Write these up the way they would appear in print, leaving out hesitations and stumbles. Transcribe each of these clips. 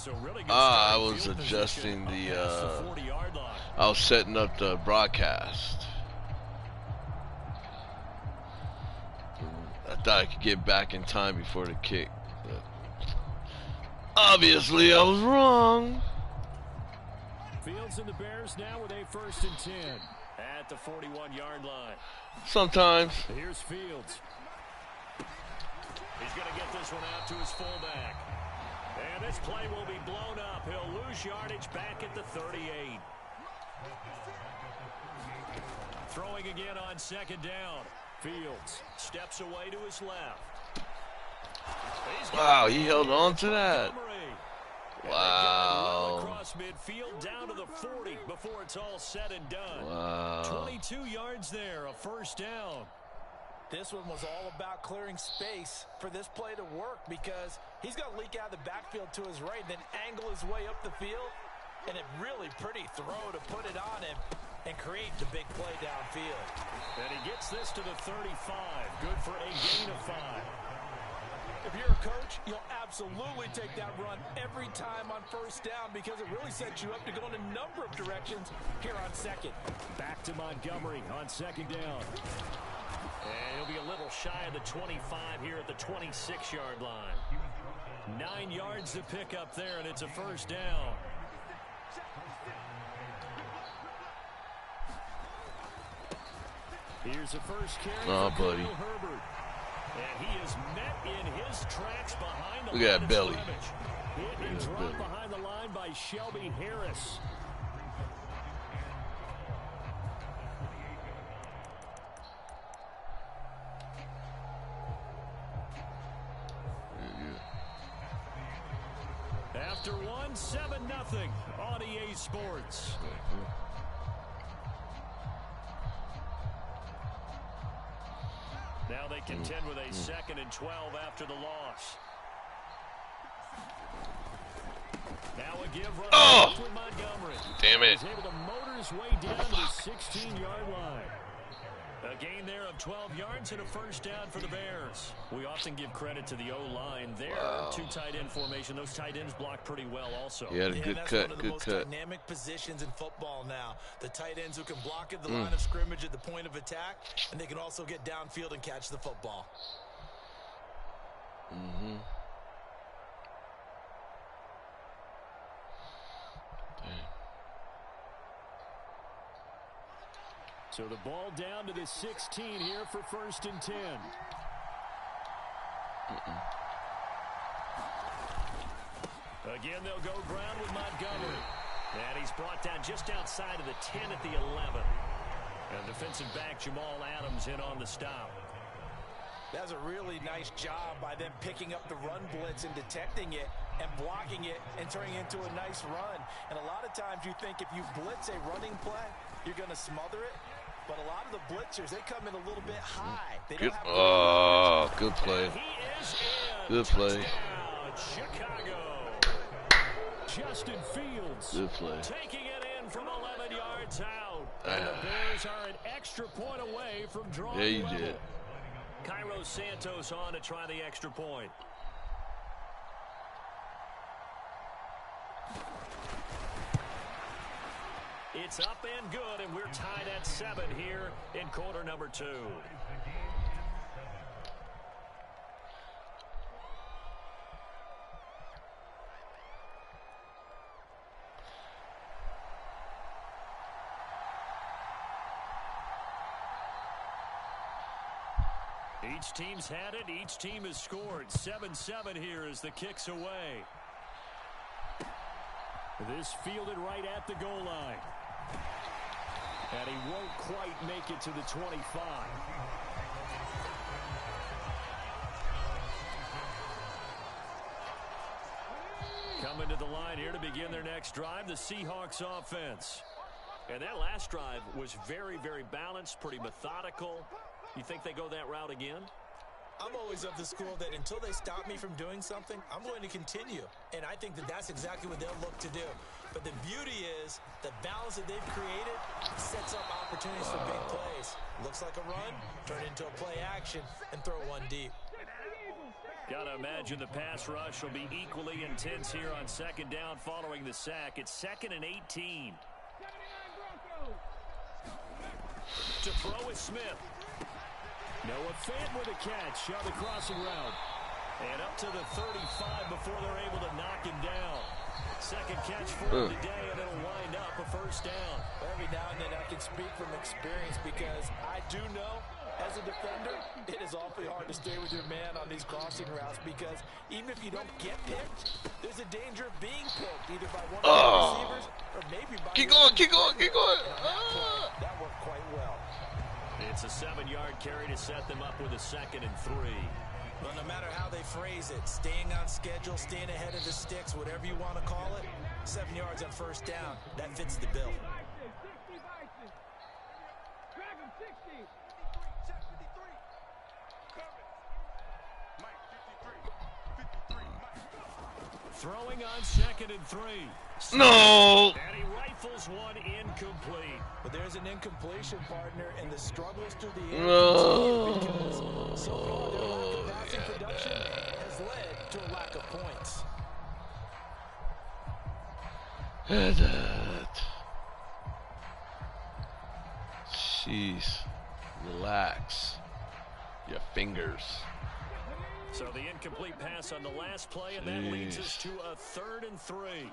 So really good I was adjusting the, I was setting up the broadcast. I thought I could get back in time before the kick. But obviously, I was wrong. Fields and the Bears now with a 1st and 10 at the 41-yard line. Sometimes. Here's Fields. He's going to get this one out to his fullback. And this play will be blown up. He'll lose yardage back at the 38. Throwing again on 2nd down. Fields steps away to his left. Wow, he held on to that. Wow. Across midfield down to the 40 before it's all said and done. Wow. 22 yards there, a 1st down. This one was all about clearing space for this play to work because he's going to leak out of the backfield to his right and then angle his way up the field. And a really pretty throw to put it on him and create the big play downfield. And he gets this to the 35. Good for a gain of 5. If you're a coach, you'll absolutely take that run every time on 1st down because it really sets you up to go in a number of directions here on 2nd. Back to Montgomery on 2nd down. And he'll be a little shy of the 25 here at the 26-yard line. 9 yards to pick up there, and it's a 1st down. Here's the first carry for buddy. Herbert. And he is met in his tracks behind the Look at that belly. Hit and dropped behind the line by Shelby Harris. After one, 7-0 on EA Sports. Now they contend with a 2nd and 12 after the loss. Now a give run with Montgomery. Damn it. He's able to motor his way down to the 16-yard line. A gain there of 12 yards and a 1st down for the Bears. We often give credit to the O-line there. Wow. 2 tight end formation. Those tight ends block pretty well also. He had a good cut. One of the most dynamic positions in football now. The tight ends who can block at the line of scrimmage at the point of attack, and they can also get downfield and catch the football. Mm-hmm. So the ball down to the 16 here for 1st and 10. Again, they'll go ground with Montgomery. And he's brought down just outside of the 10 at the 11. And defensive back Jamal Adams in on the stop. That's a really nice job by them picking up the run blitz and detecting it and blocking it and turning it into a nice run. And a lot of times you think if you blitz a running play, you're going to smother it. But a lot of the blitzers, they come in a little bit high. They Good. Don't have Good play. He is in. Good play. Touchdown, Chicago. Justin Fields. Good play. Taking it in from 11 yards out. And the Bears are an extra point away from drawing Yeah, you level. did. Cairo Santos on to try the extra point. It's up and good, and we're tied at 7 here in quarter number 2. Each team's had it. Each team has scored. 7-7 here as the kick's away. This fielded right at the goal line. And he won't quite make it to the 25. Coming to the line here to begin their next drive, the Seahawks offense. And that last drive was very, very balanced, pretty methodical. You think they go that route again? I'm always of the school that until they stop me from doing something, I'm going to continue. And I think that that's exactly what they'll look to do. But the beauty is the balance that they've created sets up opportunities for big plays. Looks like a run, turn it into a play action, and throw one deep. Gotta imagine the pass rush will be equally intense here on second down following the sack. It's 2nd and 18. To throw is Smith. Noah Fant with a catch on the crossing route. And up to the 35 before they're able to knock him down. Second catch for him today, and it'll wind up a first down. Every now and then I can speak from experience because I do know, as a defender, it is awfully hard to stay with your man on these crossing routes because even if you don't get picked, there's a danger of being picked either by one of the receivers or maybe by keep going. That worked quite well. It's a 7-yard carry to set them up with a 2nd and 3. Well, no matter how they phrase it, staying on schedule, staying ahead of the sticks, whatever you want to call it, 7 yards on first down, that fits the bill. Throwing on 2nd and 3. No! And he rifles one incomplete. But there's an incompletion, partner, and the struggles through the air No. continue because so far their lack of passing production has led to a lack of points. Jeez. Relax. Your fingers. So the incomplete pass on the last play, and that leads us to a 3rd and 3.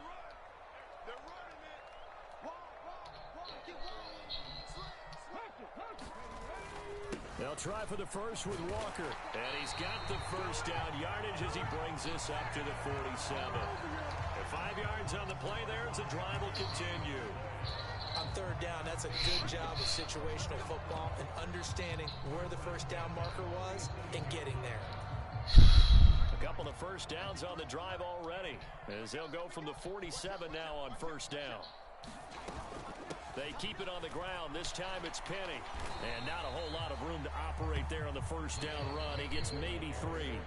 They'll try for the first with Walker. And he's got the first down yardage as he brings this up to the 47. And 5 yards on the play there as the drive will continue. On third down, that's a good job of situational football and understanding where the first down marker was and getting there. A couple of first downs on the drive already as they'll go from the 47 now on first down. They keep it on the ground. This time it's Penny. And not a whole lot of room to operate there on the first down run. He gets maybe 3.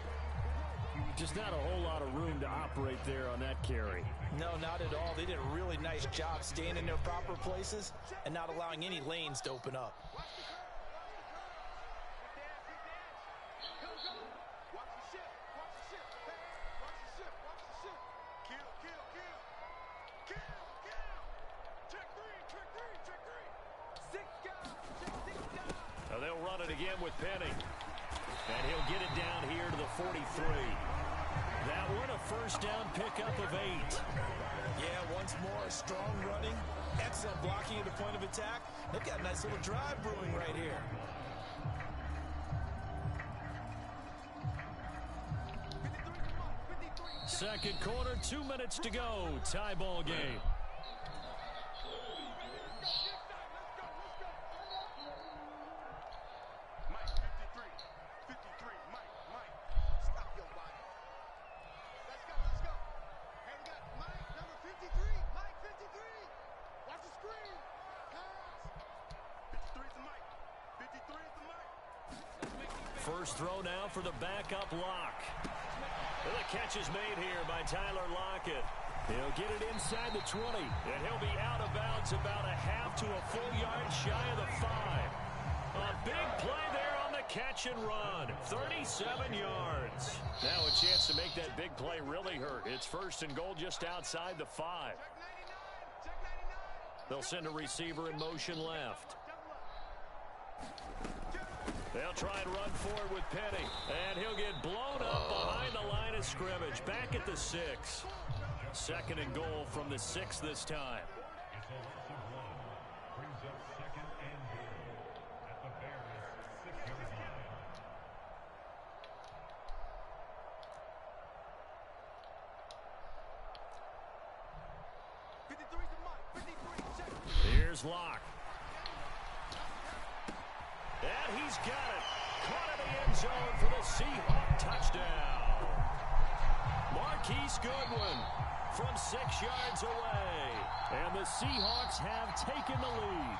Just not a whole lot of room to operate there on that carry. No, not at all. They did a really nice job staying in their proper places and not allowing any lanes to open up. They'll run it again with Penny. And he'll get it down here to the 43. That one a first down pickup of 8. Yeah, once more, strong running, excellent blocking at the point of attack. They've got a nice little drive brewing right here. Second quarter, 2 minutes to go. Tie ball game. First throw now for the backup Lock. Well, the catch is made here by Tyler Lockett. He'll get it inside the 20, and he'll be out of bounds about a half to a full yard shy of the 5. A big play there on the catch and run. 37 yards. Now a chance to make that big play really hurt. It's 1st and goal just outside the 5. They'll send a receiver in motion left. They'll try and run forward with Penny. And he'll get blown up behind the line of scrimmage. Back at the 6. 2nd and goal from the 6 this time. Here's Locke. And he's got it. Caught in the end zone for the Seahawk touchdown. Marquise Goodwin from 6 yards away. And the Seahawks have taken the lead.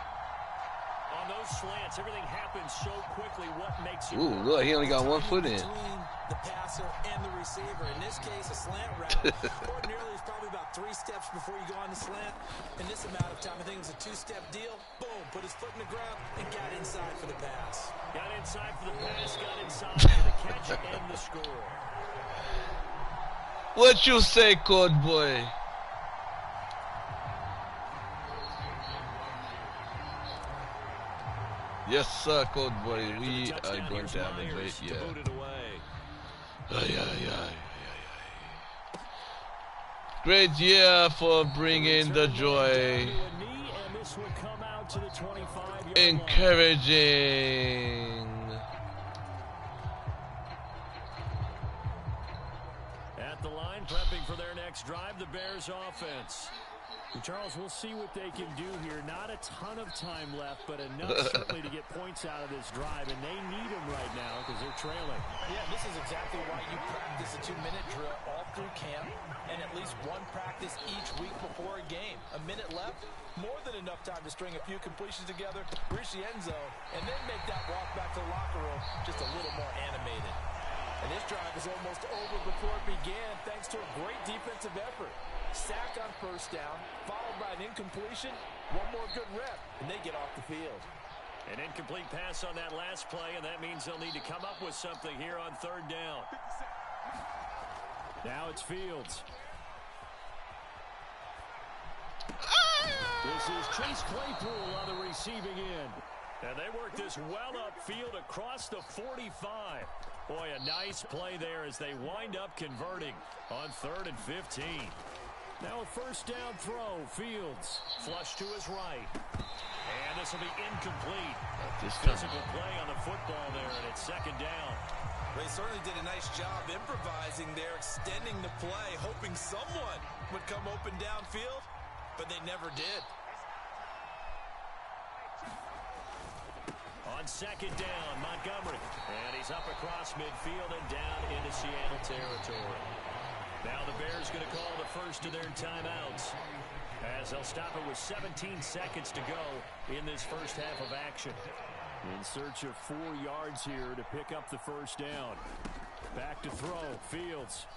On those slants, everything happens so quickly. What makes it? Ooh, look, he only got 1 foot in. Between the passer and the receiver. In this case, a slant route. Ordinarily, it's probably about 3 steps before you go on the slant. In this amount of time, I think it was a 2-step deal. Boom, put his foot in the ground and got inside for the pass. Got inside for the pass, got inside for the catch and the score. What you say, code boy? Yes, sir, code boy. We are going to have a great year. Great year for bringing the joy. Encouraging. At the line, prepping for their next drive, the Bears offense. Charles, we'll see what they can do here. Not a ton of time left, but enough certainly to get points out of this drive, and they need them right now because they're trailing. Yeah, this is exactly why you practice a 2-minute drill all through camp and at least one practice each week before a game. A minute left, more than enough time to string a few completions together, reach the end zone, and then make that walk back to the locker room just a little more animated. And this drive is almost over before it began thanks to a great defensive effort. Sack on first down, followed by an incompletion, one more good rep, and they get off the field. An incomplete pass on that last play, and that means they'll need to come up with something here on third down. Now it's Fields. This is Chase Claypool on the receiving end. And they work this well upfield across the 45. Boy, a nice play there as they wind up converting on 3rd and 15. Now a first down throw. Fields flush to his right. And this will be incomplete. Physical play on the football there, and it's second down. They certainly did a nice job improvising there, extending the play, hoping someone would come open downfield, but they never did. On second down, Montgomery. And he's up across midfield and down into Seattle territory. Now the Bears going to call the first of their timeouts, as they'll stop it with 17 seconds to go in this first half of action. In search of 4 yards here to pick up the first down. Back to throw. Fields.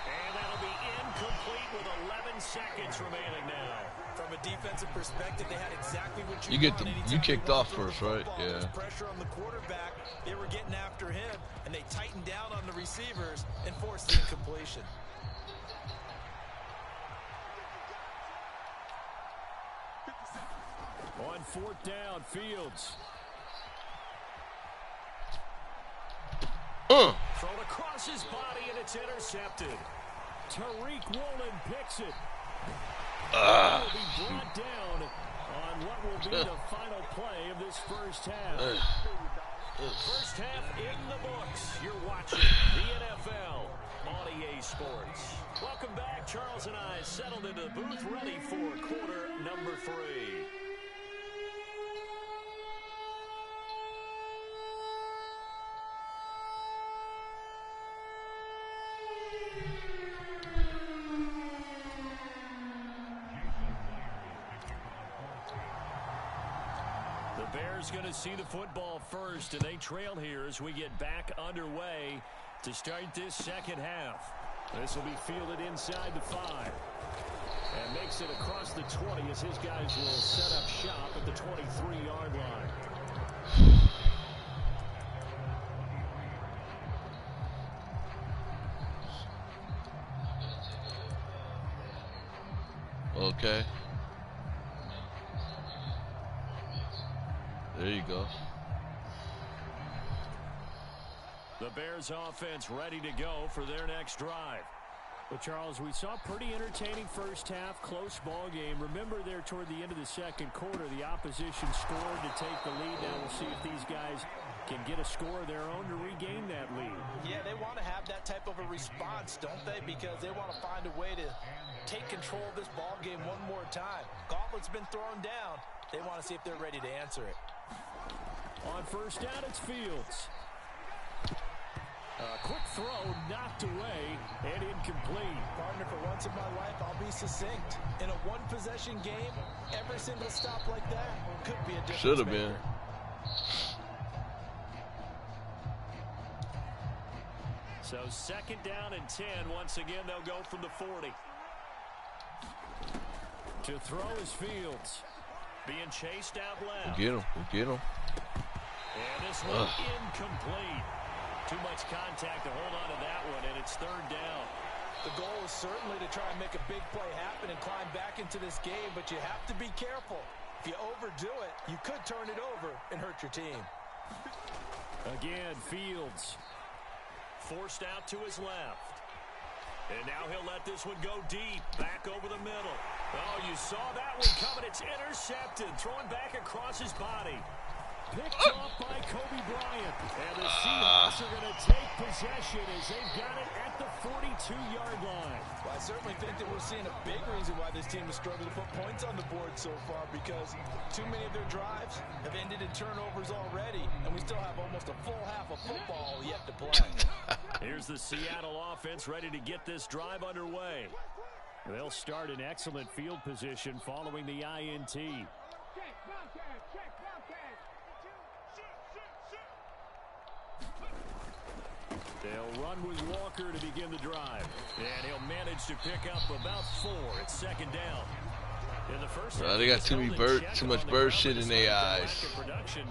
And that'll be incomplete with 11 seconds remaining now. From a defensive perspective, they had exactly what you get. You kicked off first, right? Yeah. Pressure on the quarterback. They were getting after him, and they tightened down on the receivers and forced the incompletion. On 4th down, Fields. Thrown across his body, and it's intercepted. Tariq Woolen picks it. Will be brought down on what will be the final play of this first half. First half in the books. You're watching the NFL on EA Sports. Welcome back. Charles and I settled into the booth, ready for quarter number 3. Bears going to see the football first, and they trail here as we get back underway to start this second half. This will be fielded inside the 5 and makes it across the 20 as his guys will set up shop at the 23-yard line. Okay. There you go. The Bears offense ready to go for their next drive. But Charles, we saw pretty entertaining first half, close ball game. Remember there toward the end of the second quarter, the opposition scored to take the lead. Now we'll see if these guys can get a score of their own to regain that lead. Yeah, they want to have that type of a response, don't they? Because they want to find a way to take control of this ball game one more time. Gauntlet's been thrown down. They want to see if they're ready to answer it. On first down, it's Fields. Quick throw, knocked away, and incomplete. Partner, for once in my life, I'll be succinct. In a one-possession game, every single stop like that could be a difference. Should have been. So second down and 10. Once again, they'll go from the 40. To throw is Fields. Being chased out left. We'll get him. And this one incomplete. Too much contact to hold on to that one, and it's third down. The goal is certainly to try and make a big play happen and climb back into this game, but you have to be careful. If you overdo it, you could turn it over and hurt your team. Again, Fields forced out to his left. And now he'll let this one go deep, back over the middle. Oh, you saw that one coming. It's intercepted, throwing back across his body. Picked off by Kobe Bryant. And the Seahawks are going to take possession as they've got it at the 42-yard line. Well, I certainly think that we're seeing a big reason why this team has struggled to put points on the board so far, because too many of their drives have ended in turnovers already, and we still have almost a full half of football yet to play. Here's the Seattle offense ready to get this drive underway. They'll start in excellent field position following the INT. They'll run with Walker to begin the drive. And he'll manage to pick up about 4 at second down. In the first they got too much bird shit in their eyes.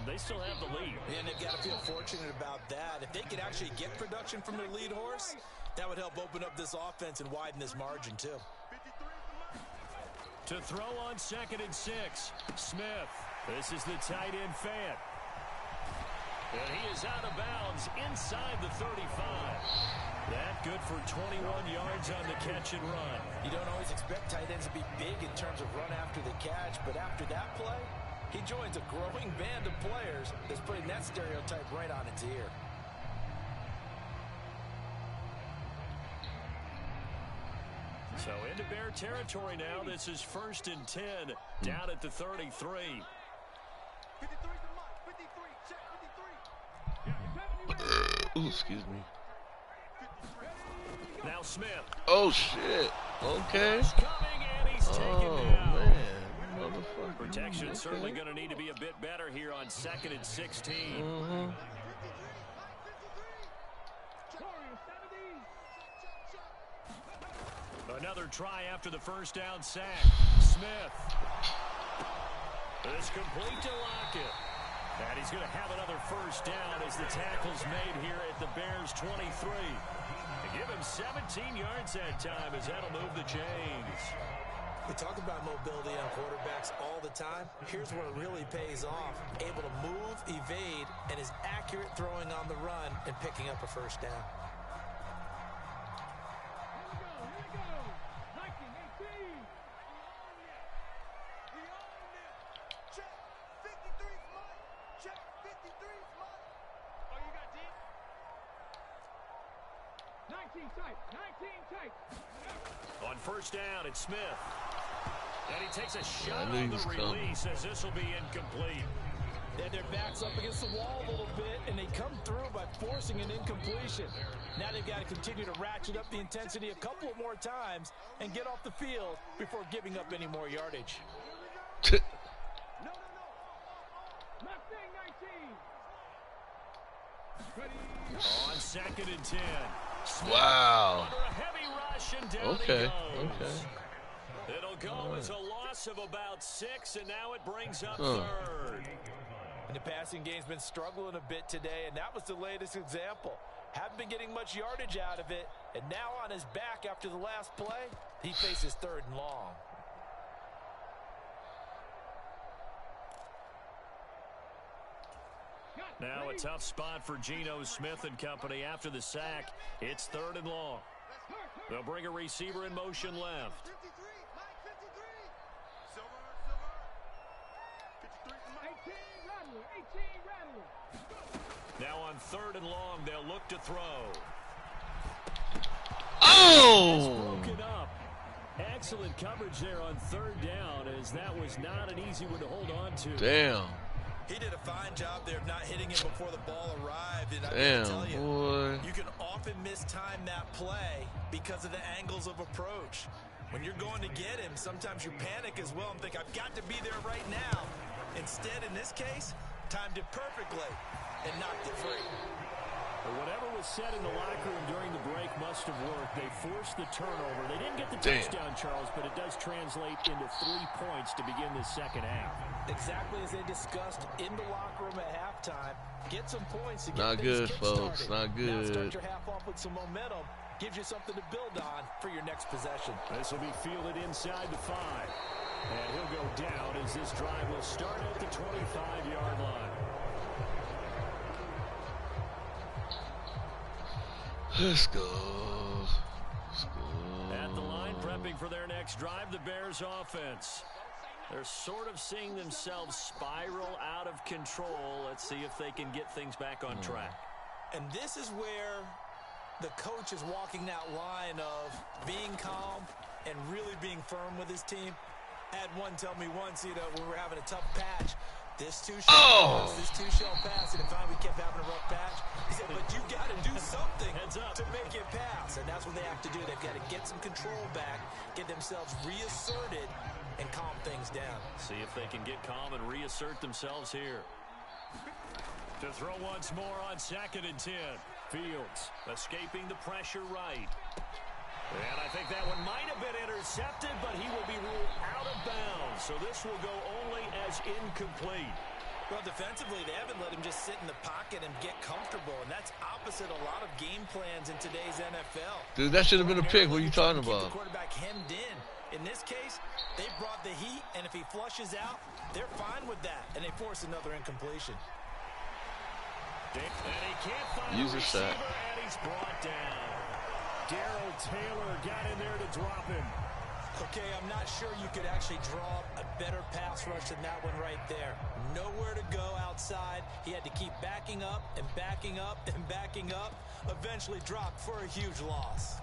They still have the lead. And they've got to feel fortunate about that. If they could actually get production from their lead horse, that would help open up this offense and widen this margin too. To throw on 2nd and 6, Smith. This is the tight end Fant. And he is out of bounds inside the 35. That good for 21 yards on the catch and run. You don't always expect tight ends to be big in terms of run after the catch, but after that play, he joins a growing band of players that's putting that stereotype right on its ear. So into Bear territory now. This is 1st and 10 down at the 33. Ooh, excuse me. Now Smith. Oh shit. Okay. Oh man. Motherfucker. Protection certainly going to need to be a bit better here on 2nd and 16. Another try after the first down sack. Smith. It's complete to Lockett. And he's going to have another first down as the tackle's made here at the Bears 23. They give him 17 yards that time as that'll move the chains. We talk about mobility on quarterbacks all the time. Here's where it really pays off. Able to move, evade, and is accurate throwing on the run and picking up a first down. On first down, it's Smith. And he takes a shot on the release as this will be incomplete. And their backs up against the wall a little bit, and they come through by forcing an incompletion. Now they've got to continue to ratchet up the intensity a couple more times and get off the field before giving up any more yardage. On 2nd and 10. Smith wow. Under a heavy rush and down okay. He goes. It'll go as a loss of about 6, and now it brings up 3rd. And the passing game's been struggling a bit today, and that was the latest example. Haven't been getting much yardage out of it, and now on his back after the last play, he faces 3rd and long. Now a tough spot for Geno Smith and company after the sack. It's 3rd and long. They'll bring a receiver in motion left. Now on 3rd and long, they'll look to throw. Oh! It's broken up. Excellent coverage there on 3rd down, as that was not an easy one to hold on to. Damn. He did a fine job there of not hitting him before the ball arrived. And damn, I tell you, boy. You can often mistime that play because of the angles of approach. When you're going to get him, sometimes you panic as well and think, I've got to be there right now. Instead, in this case, timed it perfectly and knocked it free. Whatever was said in the locker room during the break must have worked. They forced the turnover. They didn't get the touchdown, Charles, but it does translate into 3 points to begin the second half. Exactly as they discussed in the locker room at halftime. Get some points to get Not good, folks. Not good. Now start your half off with some momentum. Gives you something to build on for your next possession. This will be fielded inside the 5. And he'll go down as this drive will start at the 25-yard line. Let's go. Let's go. At the line, prepping for their next drive, the Bears offense. They're sort of seeing themselves spiral out of control. Let's see if they can get things back on track. And this is where the coach is walking that line of being calm and really being firm with his team. I had one tell me once, when we were having a tough patch, this too shall pass, this too shall pass, and finally we kept having a rough patch. He said, but you got to do something to make it pass, and that's what they have to do. They've got to get some control back, get themselves reasserted, and calm things down. See if they can get calm and reassert themselves here. To throw once more on 2nd and 10. Fields escaping the pressure right. And I think that one might have been intercepted, but he will be ruled out of bounds. So this will go only as incomplete. Well, defensively, they haven't let him just sit in the pocket and get comfortable, and that's opposite a lot of game plans in today's NFL. Dude, that should have been a pick. What are you talking about? The quarterback hemmed in. In this case, they brought the heat, and if he flushes out, they're fine with that, and they force another incompletion. And he can't find Use a shot. And he's brought down. Darrell Taylor got in there to drop him. Okay, I'm not sure you could actually draw a better pass rush than that one right there. Nowhere to go outside. He had to keep backing up and backing up and backing up. Eventually dropped for a huge loss.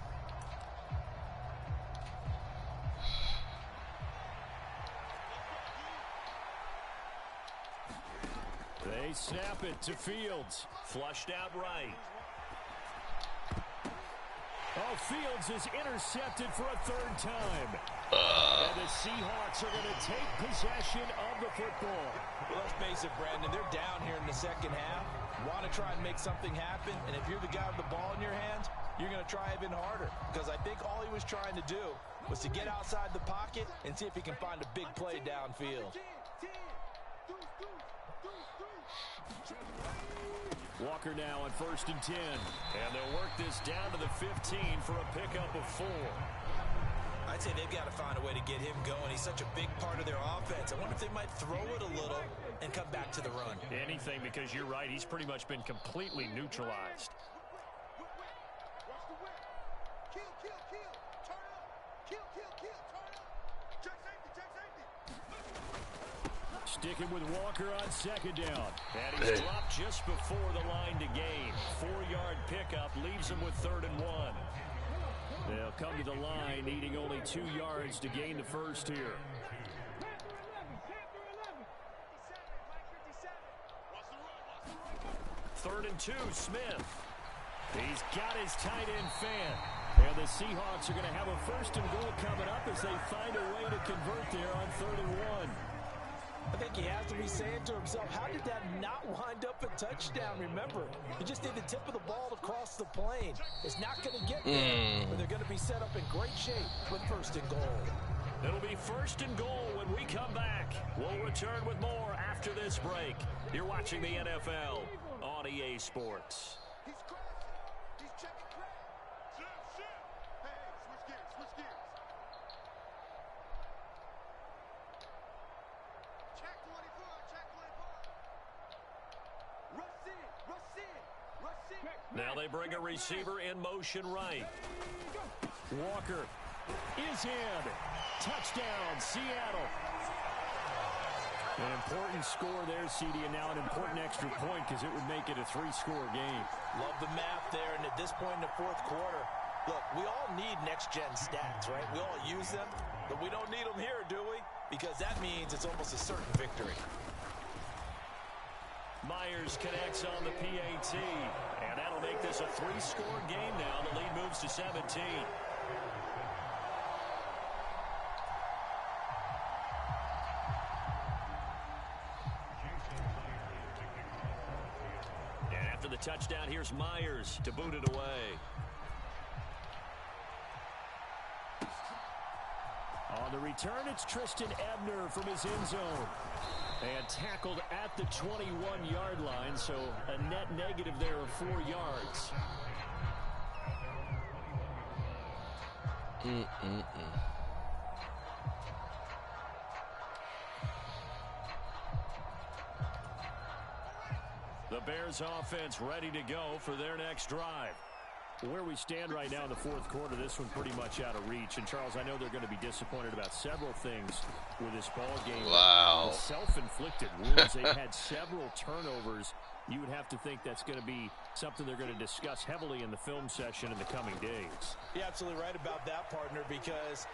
They snap it to Fields. Flushed out right. Oh, Fields is intercepted for a 3rd time. And the Seahawks are going to take possession of the football. Well, let's face it, Brandon, they're down here in the second half. Want to try and make something happen, and if you're the guy with the ball in your hands, you're going to try even harder. Because I think all he was trying to do was to get outside the pocket and see if he can find a big play downfield. Walker now on 1st and 10. And they'll work this down to the 15 for a pickup of 4. I'd say they've got to find a way to get him going. He's such a big part of their offense. I wonder if they might throw it a little and come back to the run. Anything, because you're right. He's pretty much been completely neutralized. Sticking with Walker on 2nd down. And he's dropped just before the line to gain. 4-yard pickup leaves him with 3rd and 1. They'll come to the line needing only 2 yards to gain the first here. 3rd and 2, Smith. He's got his tight end fan. And the Seahawks are going to have a 1st and goal coming up as they find a way to convert there on 3rd and 1. I think he has to be saying to himself, how did that not wind up a touchdown? Remember, he just need the tip of the ball to cross the plane. It's not going to get there, but they're going to be set up in great shape with 1st and goal. It'll be 1st and goal when we come back. We'll return with more after this break. You're watching the NFL on EA Sports. Now they bring a receiver in motion right. Walker is in. Touchdown, Seattle. An important score there, CD, and now an important extra point because it would make it a 3-score game. Love the math there, and at this point in the 4th quarter, look, we all need next-gen stats, right? We all use them, but we don't need them here, do we? Because that means it's almost a certain victory. Myers connects on the PAT, and that'll make this a 3-score game now. The lead moves to 17. And after the touchdown. Here's Myers to boot it away. On the return, it's Tristan Ebner from his end zone. And tackled at the 21-yard line, so a net negative there of 4 yards. The Bears offense ready to go for their next drive. Where we stand right now in the fourth quarter, this one pretty much out of reach. And, Charles, I know they're going to be disappointed about several things with this ball game. Wow. Self-inflicted wounds. They've had several turnovers. You would have to think that's going to be something they're going to discuss heavily in the film session in the coming days. You're absolutely right about that, partner, because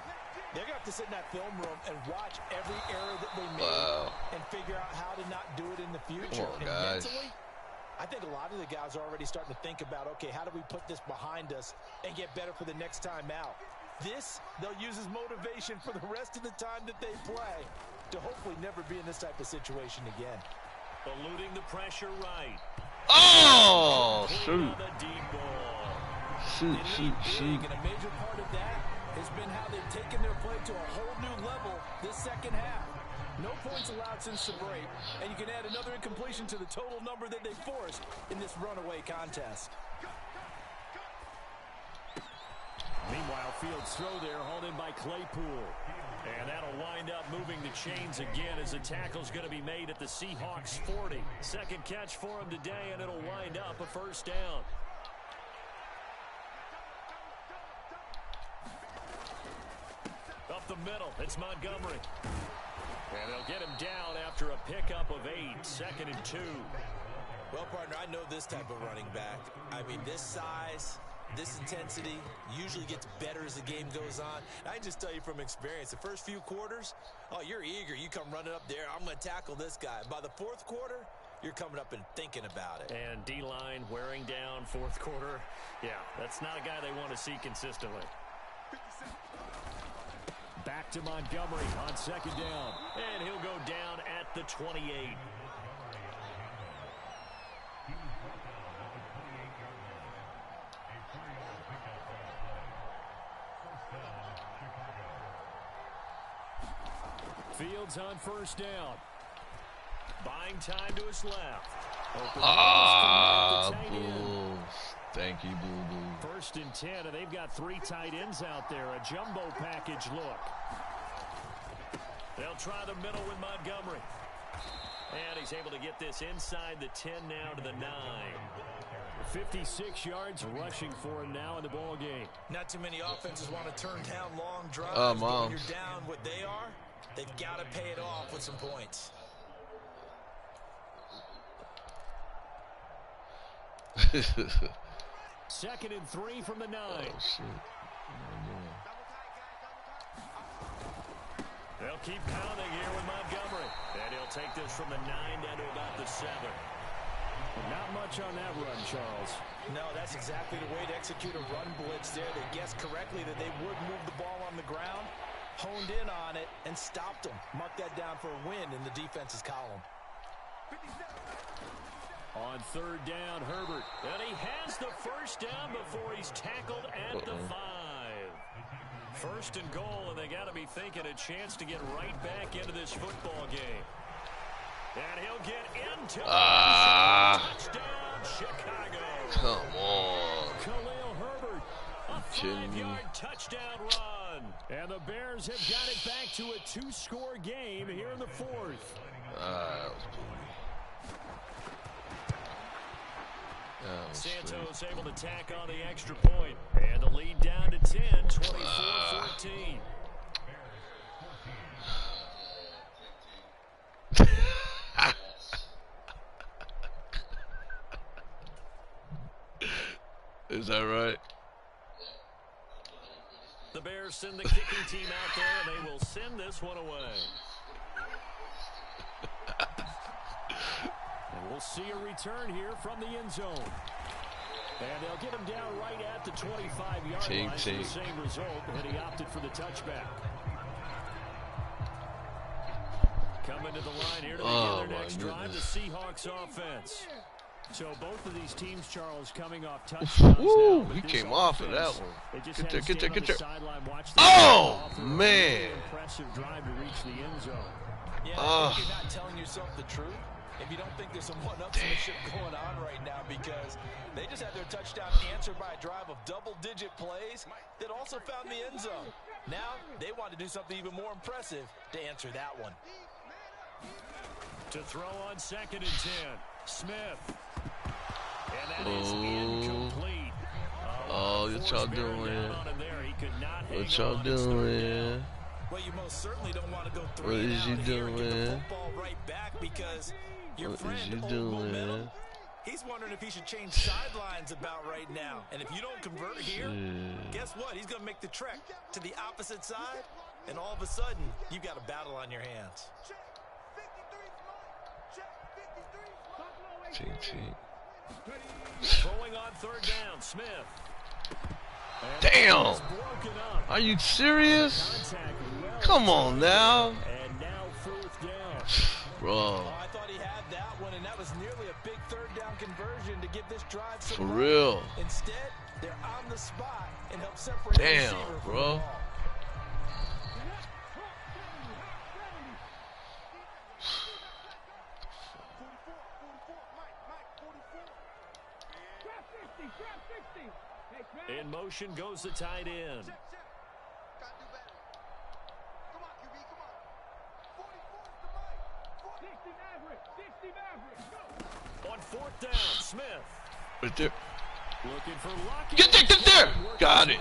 they're going to have to sit in that film room and watch every error that they made and figure out how to not do it in the future. Come on, guys. Mentally, I think a lot of the guys are already starting to think about, okay, how do we put this behind us and get better for the next time out? This, they'll use as motivation for the rest of the time that they play to hopefully never be in this type of situation again. Eluding the pressure right. Oh, shoot. And a major part of that has been how they've taken their play to a whole new level this second half. No points allowed since the break, and you can add another incompletion to the total number that they forced in this runaway contest. Meanwhile, Fields' throw there hauled in by Claypool. And that'll wind up moving the chains again as the tackle's going to be made at the Seahawks 40. Second catch for him today, and it'll wind up a first down. Up the middle, it's Montgomery. And they'll get him down after a pickup of 8, 2nd and 2. Well, partner, I know this type of running back. I mean, this size, this intensity usually gets better as the game goes on. I can just tell you from experience, the first few quarters, oh, you're eager. You come running up there, I'm going to tackle this guy. By the fourth quarter, you're coming up and thinking about it. And D-line wearing down fourth quarter. Yeah, that's not a guy they want to see consistently. Back to Montgomery on second down. And he'll go down at the 28. Fields on first down. Buying time to his left. Boo. Thank you, boo-boo. 1st and 10, and they've got 3 tight ends out there. A jumbo package look. They'll try the middle with Montgomery. And he's able to get this inside the 10 now to the 9. 56 yards rushing for him now in the ball game. Not too many offenses want to turn down long drives. But when you're down what they are, they've got to pay it off with some points. Second and 3 from the 9. Oh, shit. They'll keep pounding here with Montgomery. And he'll take this from the 9 down to about the 7. Not much on that run, Charles. No, that's exactly the way to execute a run blitz there. They guessed correctly that they would move the ball on the ground, honed in on it, and stopped them. Mark that down for a win in the defense's column. On third down, Herbert. And he has the first down before he's tackled at the 5. First and goal, and they got to be thinking a chance to get right back into this football game. And he'll get into touchdown, Chicago. Come on. Khalil Herbert, a 5-yard touchdown run. And the Bears have got it back to a 2-score game here in the 4th. Santos able to tack on the extra point. And the lead down to 10, 24-14. Is that right? The Bears send the kicking team out there, and they will send this one away. And we'll see a return here from the end zone. And they'll get him down right at the 25-yard line. So the same result, and he opted for the touchback. Coming to the line here to begin their next drive, the Seahawks offense. So both of these teams, Charles, coming off touchdowns. Woo, now, he came off of that one. Get there. Oh, man. Impressive drive to reach the end zone. Yeah, I think you're not telling yourself the truth if you don't think there's some one-upsmanship going on right now, because they just had their touchdown answered by a drive of double-digit plays that also found the end zone. Now they want to do something even more impressive to answer that one. To throw on 2nd and 10, Smith. And that is incomplete. Oh, what y'all doing? What y'all doing? Well, you most certainly don't want to go 3 What is you doing? Get the football right back, because your friend, Old Momentum, he's wondering if he should change sidelines about right now. And if you don't convert here, guess what? He's going to make the trek to the opposite side, and all of a sudden, you've got a battle on your hands. Throwing on 3rd down, Smith. Damn! Are you serious? Come on now. And now 4th down. Bro. Oh, I thought he had that one, and that was nearly a big 3rd down conversion to give this drive some For real. Instead, they're on the spot and help separate Damn, the receiver from bro. the ball. In motion goes the tight end. On 4th down, Smith. Right there. Looking for lucky. Get there. Got it.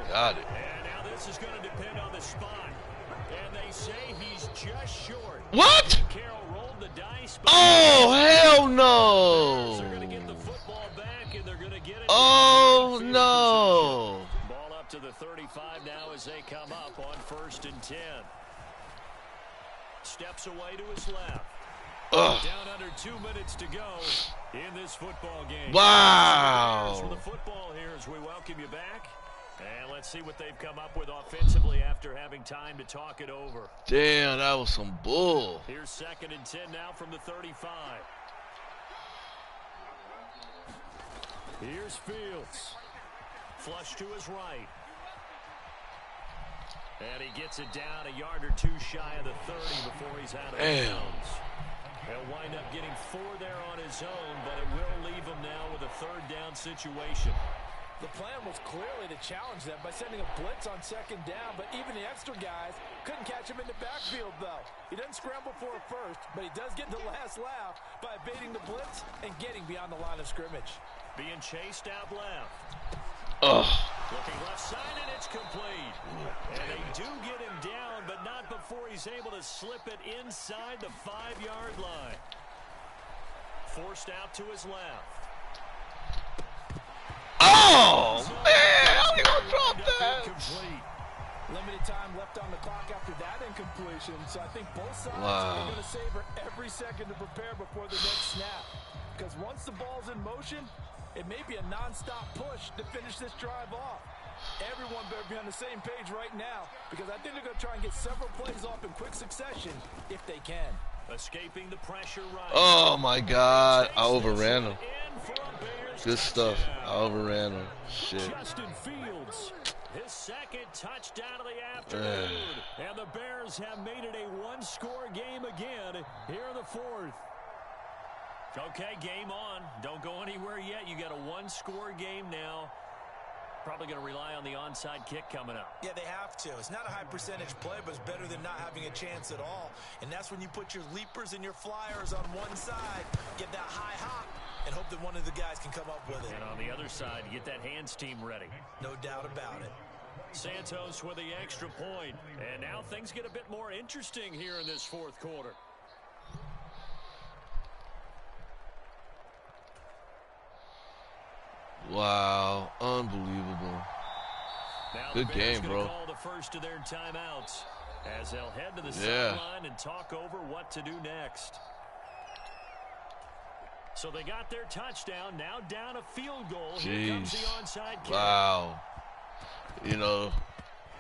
Got it. And now this is going to depend on the spot. And they say he's just short. What? Carroll rolled the dice. Oh, hell no. They're going to get the football back, and they're going to get it. Oh, no. Ball up to the 35 now as they come up on 1st and 10. Steps away to his left. Down under 2 minutes to go in this football game. Wow. For the football here as we welcome you back. And let's see what they've come up with offensively after having time to talk it over. Damn, that was some bull. Here's 2nd and 10 now from the 35. Here's Fields. Flush to his right. And he gets it down a yard or 2 shy of the 30 before he's out of bounds. He'll wind up getting 4 there on his own, but it will leave him now with a 3rd down situation. The plan was clearly to challenge them by sending a blitz on 2nd down, but even the extra guys couldn't catch him in the backfield, though. He doesn't scramble for it first, but he does get the last laugh by evading the blitz and getting beyond the line of scrimmage. Being chased out left. Looking left side, and it's complete. And they do get him down, but not before he's able to slip it inside the 5-yard line. Forced out to his left. Oh, man, how you gonna drop that? Incomplete. Limited time left on the clock after that incompletion, so I think both sides are going to savor every second to prepare before the next snap. Because once the ball's in motion, it may be a non-stop push to finish this drive off. Everyone better be on the same page right now, because I think they're going to try and get several plays off in quick succession if they can. Escaping the pressure right. Oh, my God. I overran him. Good stuff. I overran him. Shit. Justin Fields, his 2nd touchdown of the afternoon. And the Bears have made it a 1-score game again here in the 4th. Okay, game on. Don't go anywhere yet. You got a 1-score game now. Probably going to rely on the onside kick coming up. Yeah, they have to. It's not a high percentage play, but it's better than not having a chance at all. And that's when you put your leapers and your flyers on one side, get that high hop, and hope that one of the guys can come up with it. And on the other side, get that hands team ready. No doubt about it. Santos with the extra point. And now things get a bit more interesting here in this 4th quarter. Wow, unbelievable. Good game, bro. Call the first of their timeouts as they'll head to the sideline and talk over what to do next. So they got their touchdown, now down a field goal. Jeez. Here comes the onside kick. Wow. You know,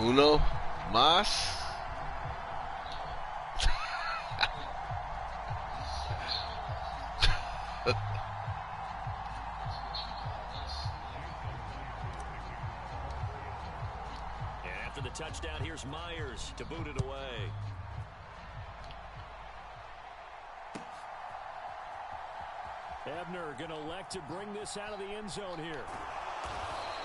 Uno Mas. After the touchdown, here's Myers to boot it away. Ebner going to elect to bring this out of the end zone here.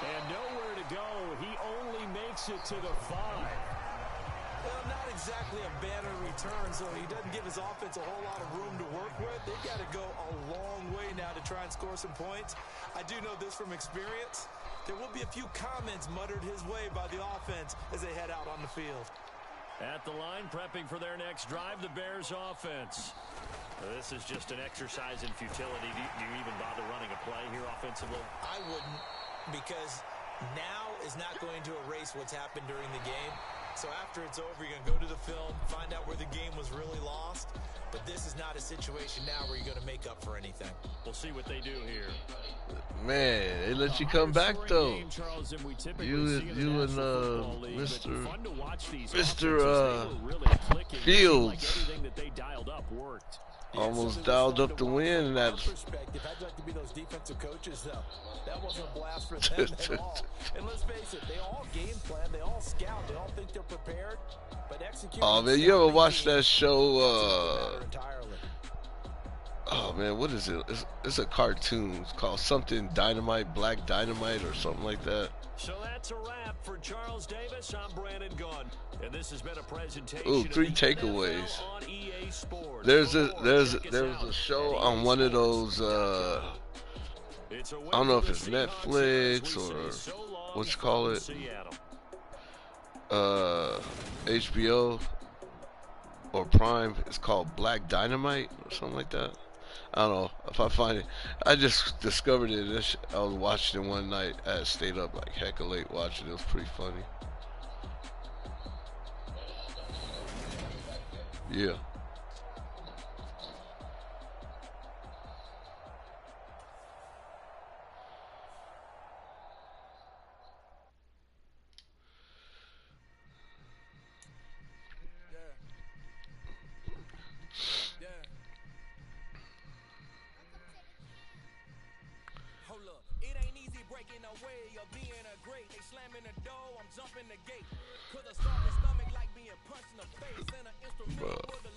And nowhere to go. He only makes it to the 5. Well, not exactly a banner return, so he doesn't give his offense a whole lot of room to work with. They've got to go a long way now to try and score some points. I do know this from experience. There will be a few comments muttered his way by the offense as they head out on the field. At the line, prepping for their next drive, the Bears offense. This is just an exercise in futility. Do you even bother running a play here offensively? I wouldn't, because now is not going to erase what's happened during the game. So after it's over, you're going to go to the film, find out where the game was really lost. But this is not a situation now where you're going to make up for anything. We'll see what they do here. Man, they let you come back though. You and Mr. Fields almost dialed up the win. That perspective had to be those defensive coaches, though. That wasn't a blast for them at all. And let's face it, they all game plan, they all scout, they all think they're prepared, but execute. Oh man, you ever watch that show? Oh man, what is it? It's a cartoon. It's called something Dynamite, Black Dynamite, or something like that. So that's a wrap for Charles Davis. I'm Brandon Gunn, and this has been a presentation. Ooh, 3 takeaways. There's a show on one of those. I don't know if it's Netflix or what you call it. HBO or Prime. It's called Black Dynamite or something like that. I don't know if I find it. I just discovered it. I was watching it one night. I stayed up like hecka late watching it. It was pretty funny. Yeah. Jumping the gate, 'cause I start my stomach like being punched in the face, and an instrumental with a